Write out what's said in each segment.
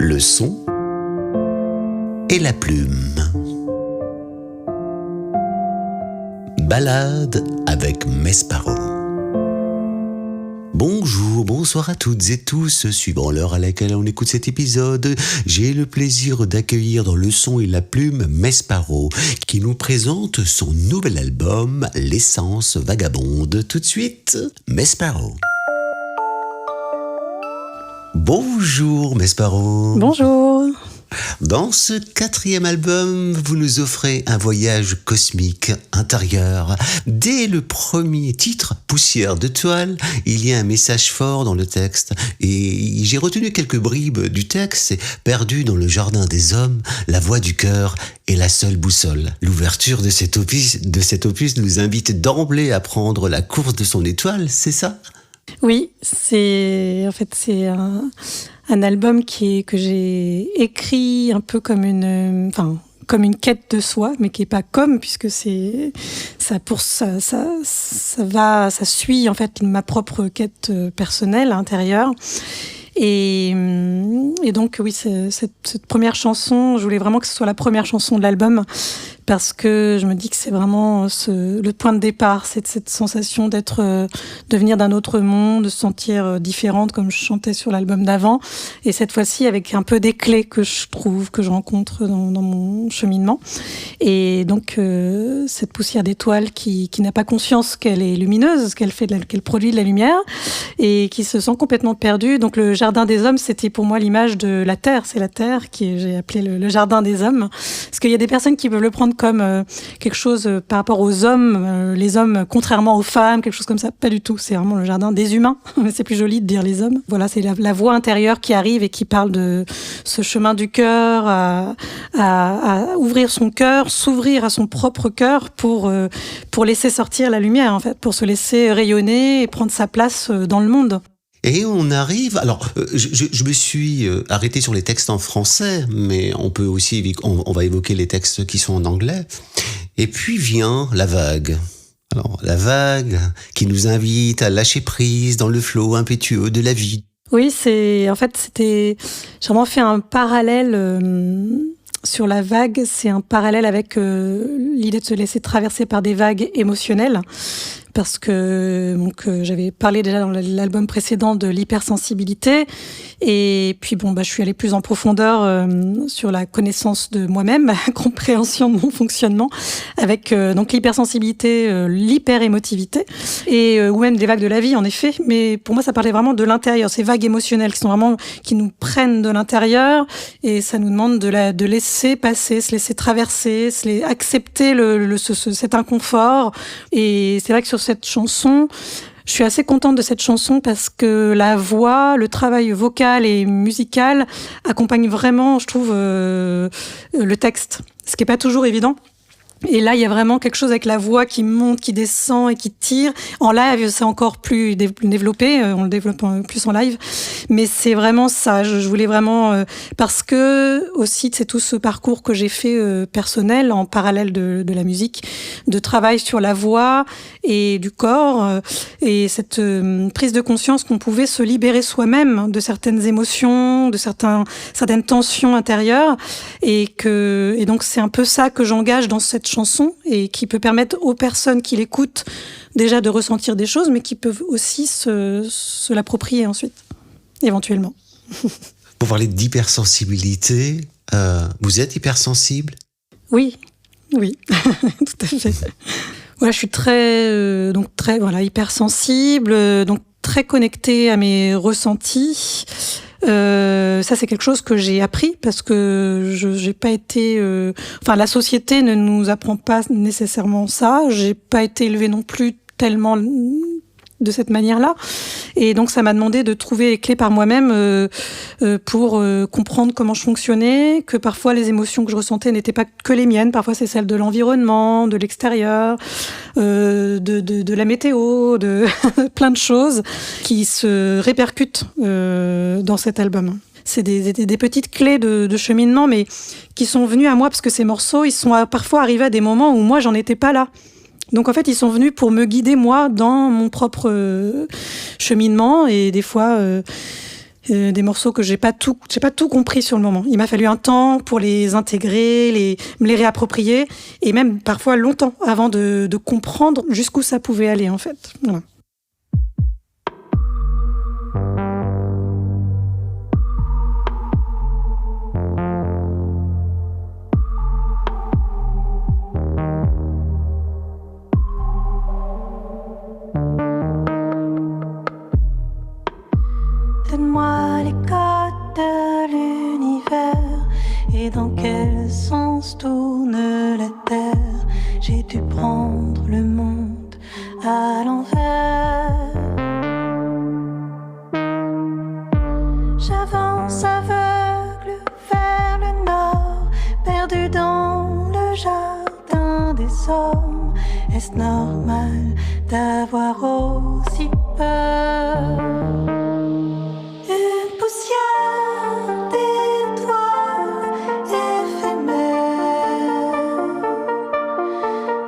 le son et la plume. Balade avec Mesparo. Bonjour, bonsoir à toutes et tous. Suivant l'heure à laquelle on écoute cet épisode, j'ai le plaisir d'accueillir dans le son et la plume Mesparo, qui nous présente son nouvel album, L'essence vagabonde. Tout de suite, Mesparo. Bonjour Mesparo. Bonjour. Dans ce 4e album, vous nous offrez un voyage cosmique intérieur. Dès le premier titre, Poussière de toile, il y a un message fort dans le texte. Et j'ai retenu quelques bribes du texte. C'est perdu dans le jardin des hommes, la voix du cœur est la seule boussole. L'ouverture de cet opus nous invite d'emblée à prendre la course de son étoile, c'est ça ? Oui, c'est un album que j'ai écrit un peu comme une quête de soi, mais qui est pas puisque ça suit en fait ma propre quête personnelle intérieure. Et donc oui, cette première chanson, je voulais vraiment que ce soit la première chanson de l'album, parce que je me dis que c'est vraiment le point de départ, c'est cette sensation de venir d'un autre monde, de se sentir différente comme je chantais sur l'album d'avant, et cette fois-ci avec un peu des clés que je rencontre dans mon cheminement. Et donc cette poussière d'étoile qui n'a pas conscience qu'elle est lumineuse, qu'elle produit de la lumière, et qui se sent complètement perdue. Donc le jardin des hommes, c'était pour moi l'image de la terre, c'est la terre que j'ai appelé le jardin des hommes, parce qu'il y a des personnes qui peuvent le prendre comme quelque chose par rapport aux hommes, les hommes contrairement aux femmes, quelque chose comme ça. Pas du tout, c'est vraiment le jardin des humains. C'est plus joli de dire les hommes. Voilà, c'est la voix intérieure qui arrive et qui parle de ce chemin du cœur, à ouvrir son cœur, s'ouvrir à son propre cœur pour laisser sortir la lumière, en fait, pour se laisser rayonner et prendre sa place dans le monde. Et on arrive... Alors, je me suis arrêté sur les textes en français, mais on peut aussi... On va évoquer les textes qui sont en anglais. Et puis vient la vague. Alors, la vague qui nous invite à lâcher prise dans le flot impétueux de la vie. Oui, j'ai vraiment fait un parallèle... Sur la vague, c'est un parallèle avec l'idée de se laisser traverser par des vagues émotionnelles, parce que j'avais parlé déjà dans l'album précédent de l'hypersensibilité, et puis je suis allée plus en profondeur sur la connaissance de moi-même, ma compréhension de mon fonctionnement, avec donc l'hypersensibilité, l'hyperémotivité, ou même des vagues de la vie en effet. Mais pour moi, ça parlait vraiment de l'intérieur, ces vagues émotionnelles qui nous prennent de l'intérieur, et ça nous demande de laisser passer, se laisser traverser, accepter cet inconfort. Et c'est vrai que sur cette chanson, je suis assez contente de cette chanson parce que la voix, le travail vocal et musical accompagnent vraiment, je trouve, le texte, ce qui n'est pas toujours évident. Et là, il y a vraiment quelque chose avec la voix qui monte, qui descend et qui tire. En live, c'est encore plus développé. On le développe plus en live. Mais c'est vraiment ça. Je voulais vraiment... parce que, aussi, c'est tout ce parcours que j'ai fait personnel, en parallèle de la musique, de travail sur la voix et du corps. Et cette prise de conscience qu'on pouvait se libérer soi-même de certaines émotions, de certaines tensions intérieures. Et donc, c'est un peu ça que j'engage dans cette chanson, et qui peut permettre aux personnes qui l'écoutent déjà de ressentir des choses, mais qui peuvent aussi se l'approprier ensuite, éventuellement. Pour parler d'hypersensibilité, vous êtes hypersensible ? Oui, tout à fait. Voilà, je suis très hypersensible, donc très connectée à mes ressentis. Ça, c'est quelque chose que j'ai appris parce que j'ai pas été... la société ne nous apprend pas nécessairement ça. J'ai pas été élevée non plus tellement de cette manière-là. Et donc, ça m'a demandé de trouver les clés par moi-même pour comprendre comment je fonctionnais, que parfois les émotions que je ressentais n'étaient pas que les miennes. Parfois, c'est celles de l'environnement, de l'extérieur, de la météo, de plein de choses qui se répercutent dans cet album. C'est des petites clés de cheminement, mais qui sont venues à moi parce que ces morceaux, ils sont parfois arrivés à des moments où moi, j'en étais pas là. Donc en fait, ils sont venus pour me guider moi dans mon propre cheminement, et des fois des morceaux que j'ai pas tout compris sur le moment. Il m'a fallu un temps pour les intégrer, me les réapproprier, et même parfois longtemps avant de comprendre jusqu'où ça pouvait aller en fait. Voilà. Donne-moi les codes de l'univers et dans quel sens tourne la terre. J'ai dû prendre le monde à l'envers. J'avance aveugle vers le nord, perdu dans le jardin des hommes. Est-ce normal d'avoir aussi peur? Une poussière d'étoiles éphémères,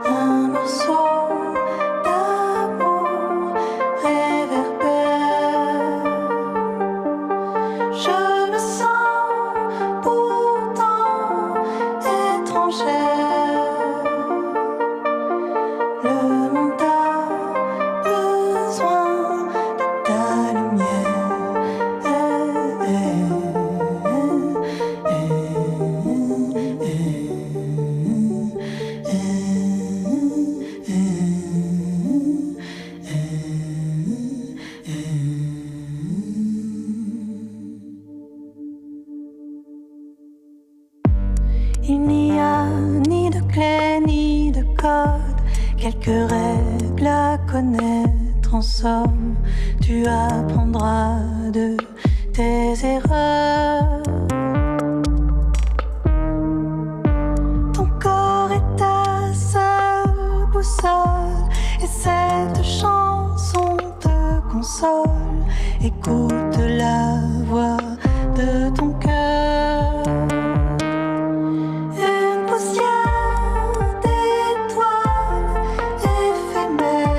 un morceau d'amour réverbère. Je me sens pourtant étrangère. Le monde a besoin de ta lumière. Il n'y a ni de clé ni de code, quelques règles à connaître en somme. Tu apprendras de tes erreurs. Ton corps est ta seule boussole et cette chanson te console. Écoute la voix de ton cœur. Une poussière d'étoiles éphémères,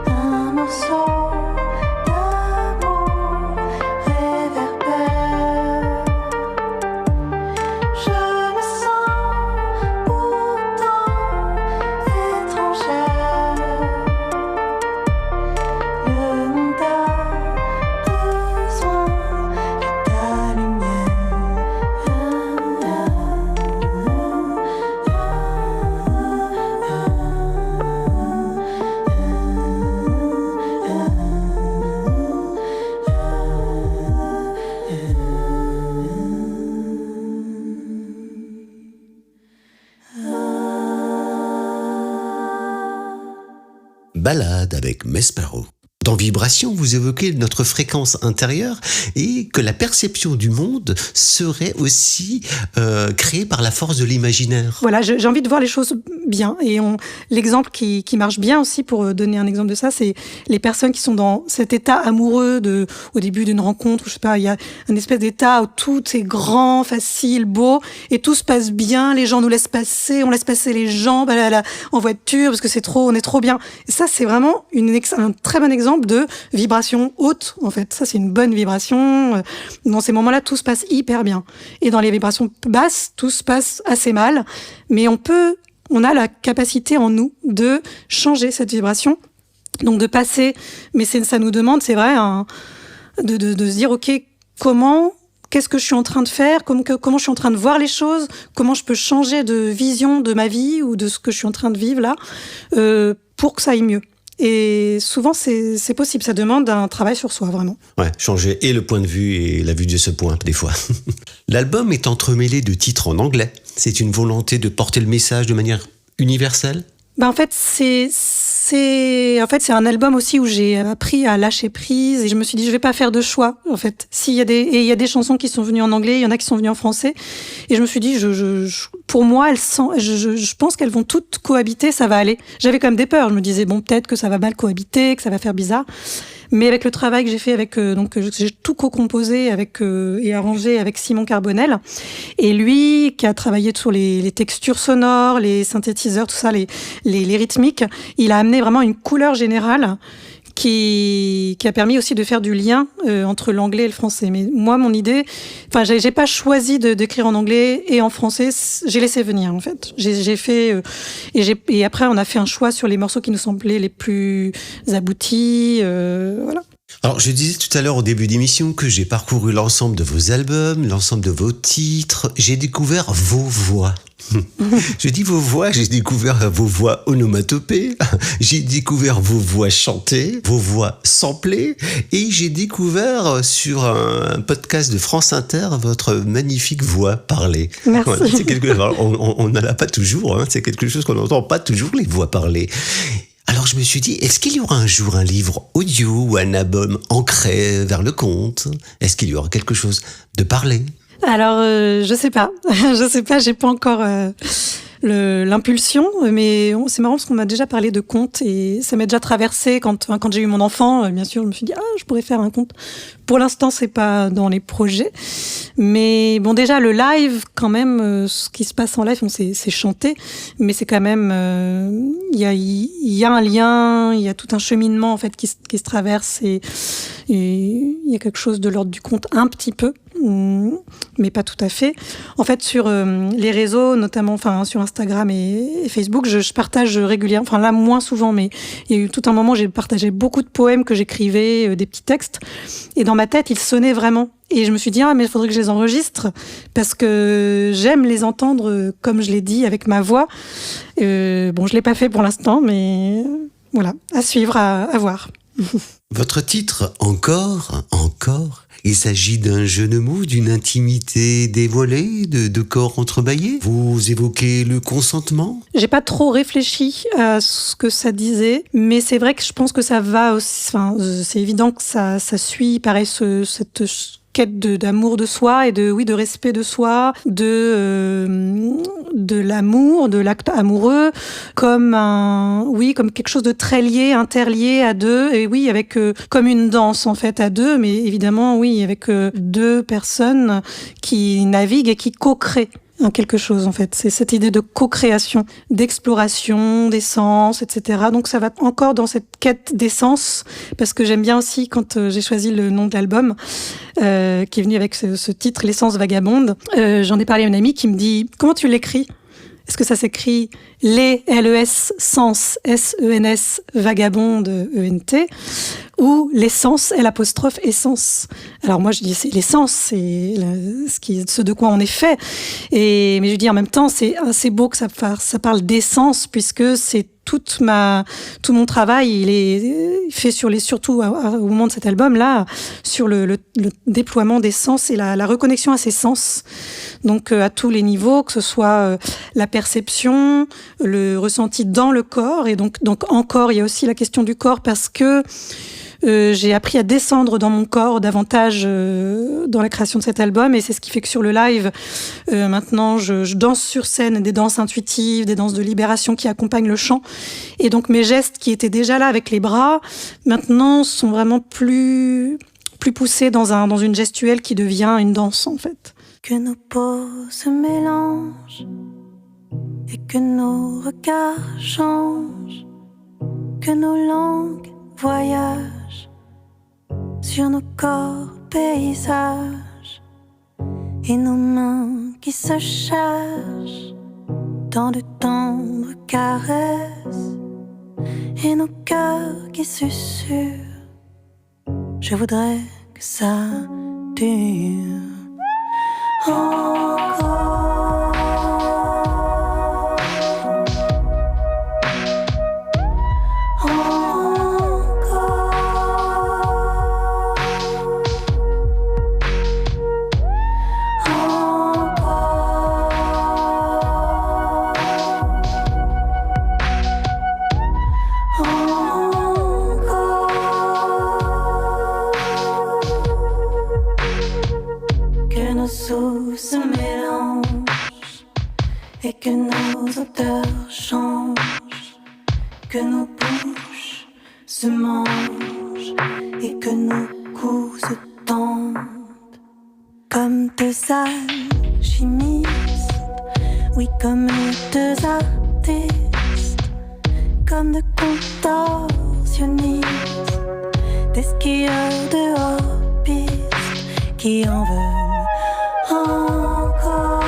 un morceau d'amour réverbère. Je me sens pourtant étrangère. Le monde a besoin de ta lumière. Balade avec Mespero. Dans Vibration, vous évoquez notre fréquence intérieure et que la perception du monde serait aussi créée par la force de l'imaginaire. Voilà, j'ai envie de voir les choses bien. Et l'exemple qui marche bien aussi, pour donner un exemple de ça, c'est les personnes qui sont dans cet état amoureux au début d'une rencontre, je sais pas, il y a un espèce d'état où tout est grand, facile, beau, et tout se passe bien, les gens nous laissent passer, on laisse passer les gens en voiture parce que on est trop bien. Et ça, c'est vraiment un très bon exemple de vibration haute, en fait. Ça, c'est une bonne vibration. Dans ces moments-là, tout se passe hyper bien. Et dans les vibrations basses, tout se passe assez mal. Mais on a la capacité en nous de changer cette vibration. Donc, de passer, mais ça nous demande, c'est vrai, de se dire, OK, qu'est-ce que je suis en train de faire? Comment je suis en train de voir les choses? Comment je peux changer de vision de ma vie ou de ce que je suis en train de vivre là, pour que ça aille mieux? Et souvent, c'est possible. Ça demande un travail sur soi, vraiment. Ouais, changer et le point de vue et la vue de ce point, des fois. L'album est entremêlé de titres en anglais. C'est une volonté de porter le message de manière universelle? En fait, c'est un album aussi où j'ai appris à lâcher prise et je me suis dit je vais pas faire de choix en fait. Il y a des chansons qui sont venues en anglais, il y en a qui sont venues en français et je me suis dit pour moi je pense qu'elles vont toutes cohabiter, ça va aller. J'avais quand même des peurs, je me disais bon peut-être que ça va mal cohabiter, que ça va faire bizarre. Mais avec le travail que j'ai fait avec, j'ai tout co-composé avec et arrangé avec Simon Carbonel, et lui qui a travaillé sur les textures sonores, les synthétiseurs, tout ça, les rythmiques, il a amené vraiment une couleur générale qui a permis aussi de faire du lien entre l'anglais et le français. Mais moi, mon idée, enfin, j'ai pas choisi d'écrire en anglais et en français. J'ai laissé venir, en fait. J'ai fait et après, on a fait un choix sur les morceaux qui nous semblaient les plus aboutis. Voilà. Alors, je disais tout à l'heure au début d'émission que j'ai parcouru l'ensemble de vos albums, l'ensemble de vos titres. J'ai découvert vos voix. Je dis vos voix, j'ai découvert vos voix onomatopées, j'ai découvert vos voix chantées, vos voix samplées, et j'ai découvert sur un podcast de France Inter votre magnifique voix parlée. Merci. Voilà, on n'en a pas toujours, hein, c'est quelque chose qu'on n'entend pas toujours, les voix parlées. Alors je me suis dit, est-ce qu'il y aura un jour un livre audio ou un album ancré vers le conte ? Est-ce qu'il y aura quelque chose de parlé ? Alors, je sais pas. J'ai pas encore l'impulsion, mais c'est marrant parce qu'on m'a déjà parlé de contes et ça m'a déjà traversé quand j'ai eu mon enfant. Bien sûr, je me suis dit je pourrais faire un conte. Pour l'instant, c'est pas dans les projets, mais bon, déjà le live, quand même, ce qui se passe en live, c'est chanté, mais c'est quand même il y a un lien, il y a tout un cheminement en fait qui se traverse et il y a quelque chose de l'ordre du conte un petit peu. Mais pas tout à fait. En fait, sur les réseaux, notamment, sur Instagram et Facebook, je partage régulièrement. Enfin, là, moins souvent, mais il y a eu tout un moment, j'ai partagé beaucoup de poèmes que j'écrivais, des petits textes. Et dans ma tête, ils sonnaient vraiment. Et je me suis dit, mais il faudrait que je les enregistre parce que j'aime les entendre, comme je l'ai dit, avec ma voix. Bon, je l'ai pas fait pour l'instant, mais voilà, à suivre, à voir. Votre titre, Encore, il s'agit d'un jeu de mots, d'une intimité dévoilée, de corps entrebâillés. Vous évoquez le consentement ? J'ai pas trop réfléchi à ce que ça disait, mais c'est vrai que je pense que ça va aussi. Enfin, c'est évident que ça suit, pareil, cette quête d'amour de soi et de respect de soi, de l'amour, de l'acte amoureux, comme quelque chose de très lié, interlié à deux, et oui, avec comme une danse en fait à deux, mais évidemment oui, avec deux personnes qui naviguent et qui co-créent quelque chose en fait. C'est cette idée de co-création, d'exploration, d'essence, etc. Donc ça va encore dans cette quête d'essence, parce que j'aime bien aussi quand j'ai choisi le nom de l'album, qui est venu avec ce titre, L'essence vagabonde. J'en ai parlé à une amie qui me dit, comment tu l'écris ? Est-ce que ça s'écrit L-E-S, sens, S-E-N-S, vagabonde, E-N-T, ou l'essence, L', essence. Alors moi, je dis, c'est l'essence, c'est ce de quoi on est fait. Mais je dis en même temps, c'est assez beau que ça parle d'essence, puisque c'est tout mon travail, il est fait surtout au moment de cet album-là, sur le déploiement des sens et la reconnexion à ses sens. Donc, à tous les niveaux, que ce soit la perception, le ressenti dans le corps, et donc encore, il y a aussi la question du corps, parce que j'ai appris à descendre dans mon corps davantage dans la création de cet album, et c'est ce qui fait que sur le live, maintenant, je danse sur scène des danses intuitives, des danses de libération qui accompagnent le chant. Et donc mes gestes qui étaient déjà là avec les bras, maintenant sont vraiment plus poussés dans une gestuelle qui devient une danse en fait. Que nos peaux se mélangent et que nos regards changent, que nos langues voyagent sur nos corps paysages, et nos mains qui se cherchent dans de tendres caresses, et nos cœurs qui susurrent. Je voudrais que ça dure encore. Et que nos odeurs changent, que nos bouches se mangent, et que nos coups se tendent comme deux alchimistes, oui, comme deux artistes, comme deux contorsionnistes, des skieurs de hors-piste qui en veulent encore.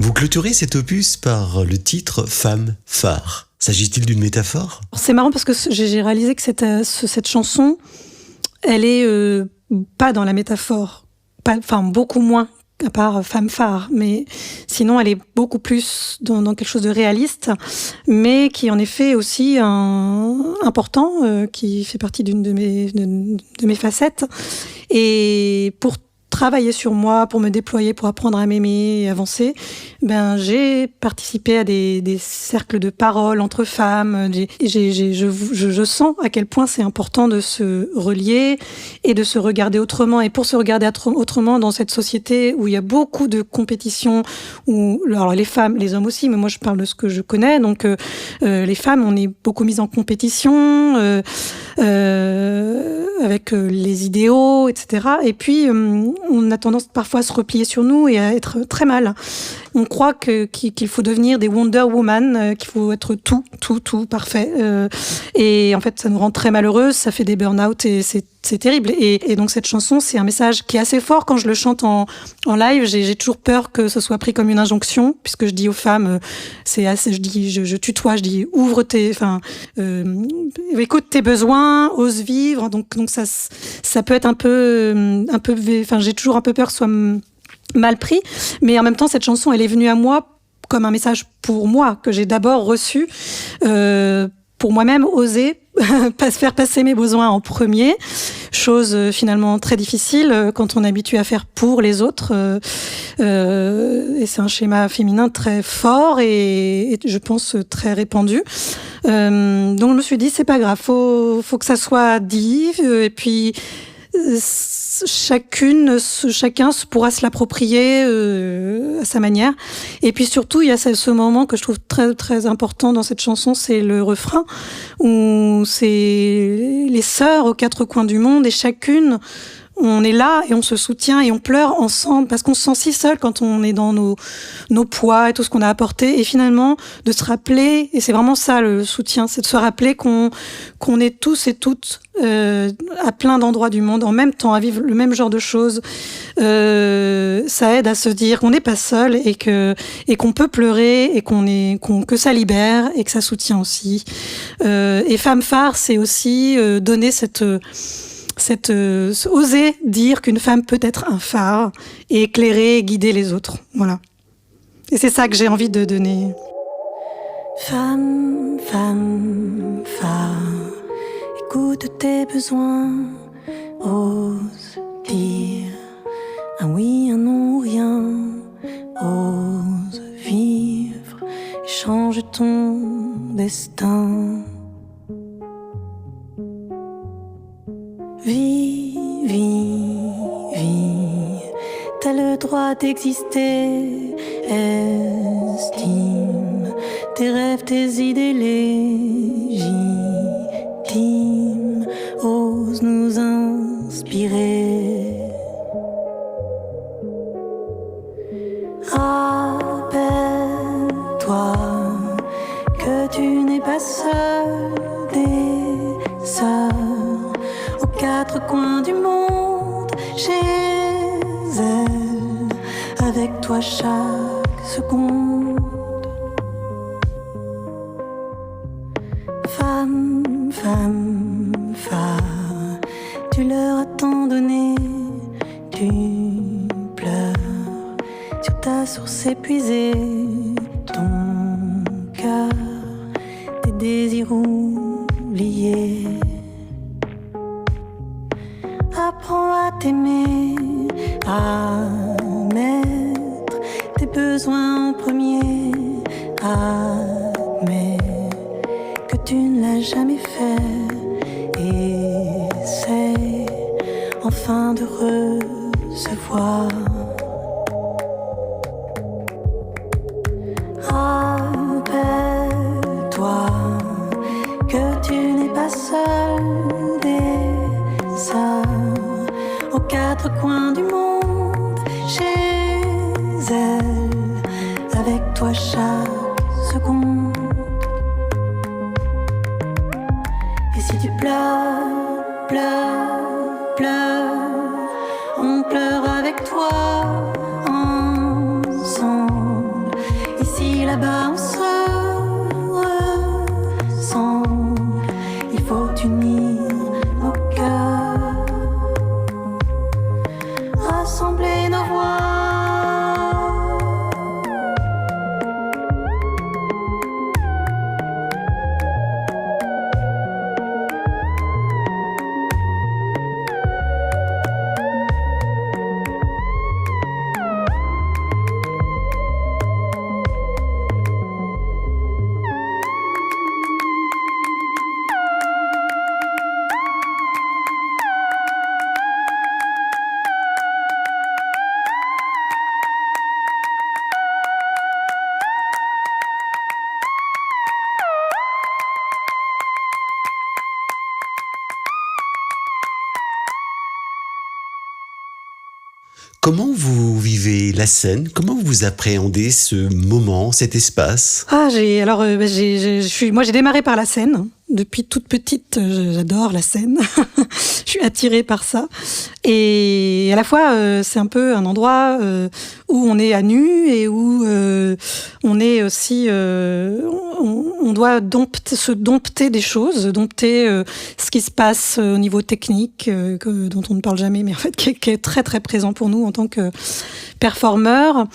Vous clôturez cet opus par le titre « Femme phare ». S'agit-il d'une métaphore ? C'est marrant parce que j'ai réalisé que cette chanson, elle est pas dans la métaphore, beaucoup moins, à part Femme phare, mais sinon elle est beaucoup plus dans quelque chose de réaliste, mais qui en effet est aussi important, qui fait partie d'une de mes facettes. Et pour travailler sur moi, pour me déployer, pour apprendre à m'aimer et avancer, j'ai participé à des cercles de parole entre femmes. Je sens à quel point c'est important de se relier et de se regarder autrement. Et pour se regarder autrement dans cette société où il y a beaucoup de compétition, alors les femmes, les hommes aussi, mais moi je parle de ce que je connais. Donc les femmes, on est beaucoup mises en compétition avec les idéaux, etc. Et puis on a tendance parfois à se replier sur nous et à être très mal. On croit qu'il faut devenir des Wonder Woman, qu'il faut être tout parfait. Et en fait, ça nous rend très malheureuses, ça fait des burn-out et c'est terrible. Et donc cette chanson, c'est un message qui est assez fort quand je le chante en live. J'ai toujours peur que ce soit pris comme une injonction, puisque je dis aux femmes, je tutoie, je dis ouvre écoute tes besoins, ose vivre. Donc ça peut être un peu, j'ai toujours un peu peur que ce soit mal pris, mais en même temps cette chanson elle est venue à moi comme un message pour moi que j'ai d'abord reçu pour moi-même oser faire passer mes besoins en premier, chose finalement très difficile quand on est habitué à faire pour les autres, et c'est un schéma féminin très fort et je pense très répandu. Donc je me suis dit c'est pas grave, faut que ça soit dit, et puis chacun pourra se l'approprier à sa manière. Et puis surtout, il y a ce moment que je trouve très très important dans cette chanson, c'est le refrain où c'est les sœurs aux quatre coins du monde et chacune on est là et on se soutient et on pleure ensemble parce qu'on se sent si seul quand on est dans nos poids et tout ce qu'on a apporté. Et finalement, de se rappeler, et c'est vraiment ça le soutien, c'est de se rappeler qu'on est tous et toutes à plein d'endroits du monde en même temps à vivre le même genre de choses. Ça aide à se dire qu'on n'est pas seul et qu'on peut pleurer et que ça libère et que ça soutient aussi. Et Femme phare, c'est aussi donner oser dire qu'une femme peut être un phare et éclairer et guider les autres. Voilà. Et c'est ça que j'ai envie de donner. Femme, femme, phare, écoute tes besoins, ose dire un oui, un non, rien, ose vivre et change ton destin. Vis, vis, droit d'exister. Estime tes rêves, tes idées légitimes. Ose nous inspirer. Rappelle-toi que tu n'es pas seul, des sœurs aux quatre coins du monde, chez elle, avec toi chaque seconde. Femme, femme, femme, tu leur as tant donné, tu pleures sur ta source épuisée, ton cœur, tes désirs oubliés. Apprends à t'aimer, à mettre tes besoins en premier, admets que tu ne l'as jamais fait. Essaie enfin de recevoir. Rappelle-toi que tu n'es pas seul, des sœurs aux quatre coins du monde, chez elle, avec toi chaque seconde. Et si tu pleures, pleures, pleures, on pleure avec toi ensemble. Ici, là-bas, on se ressemble. Il faut unir nos cœurs, rassembler nos voix. Comment vous vivez la scène? Comment vous appréhendez ce moment, cet espace? Moi j'ai démarré par la scène. Depuis toute petite, j'adore la scène. Je suis attirée par ça. Et à la fois, c'est un peu un endroit où on est à nu et où on est aussi... on doit se dompter des choses, dompter ce qui se passe au niveau technique, dont on ne parle jamais, mais en fait qui est très très présent pour nous en tant que performeurs.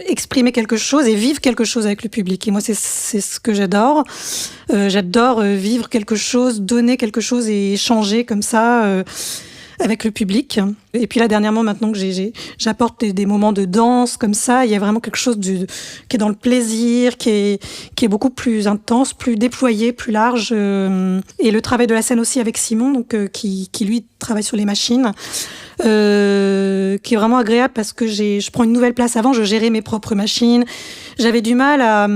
Exprimer quelque chose et vivre quelque chose avec le public. Et moi, c'est ce que j'adore. J'adore vivre quelque chose, donner quelque chose et échanger comme ça avec le public. Et puis là, dernièrement, maintenant que j'apporte des moments de danse comme ça, il y a vraiment quelque chose qui est dans le plaisir, qui est beaucoup plus intense, plus déployé, plus large. Et le travail de la scène aussi avec Simon, donc qui lui travaille sur les machines. Qui est vraiment agréable parce que je prends une nouvelle place. Avant, je gérais mes propres machines. J'avais du mal à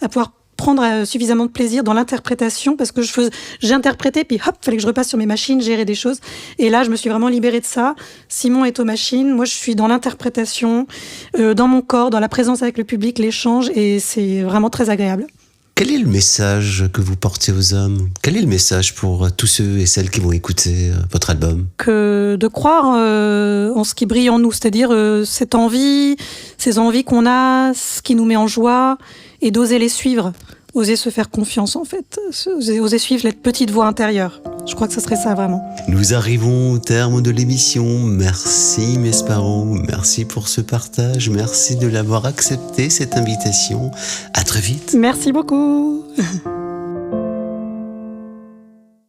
pouvoir prendre suffisamment de plaisir dans l'interprétation parce que j'interprétais puis hop, fallait que je repasse sur mes machines, gérer des choses. Et là, je me suis vraiment libérée de ça. Simon est aux machines. Moi, je suis dans l'interprétation, dans mon corps, dans la présence avec le public, l'échange, et c'est vraiment très agréable. Quel est le message que vous portez aux hommes? Quel est le message pour tous ceux et celles qui vont écouter votre album? De croire en ce qui brille en nous, c'est-à-dire ces envies qu'on a, ce qui nous met en joie, et d'oser les suivre, oser se faire confiance en fait, oser suivre cette petite voix intérieure. Je crois que ce serait ça vraiment. Nous arrivons au terme de l'émission. Merci Mesparo, merci pour ce partage, merci de l'avoir accepté cette invitation. À très vite. Merci beaucoup.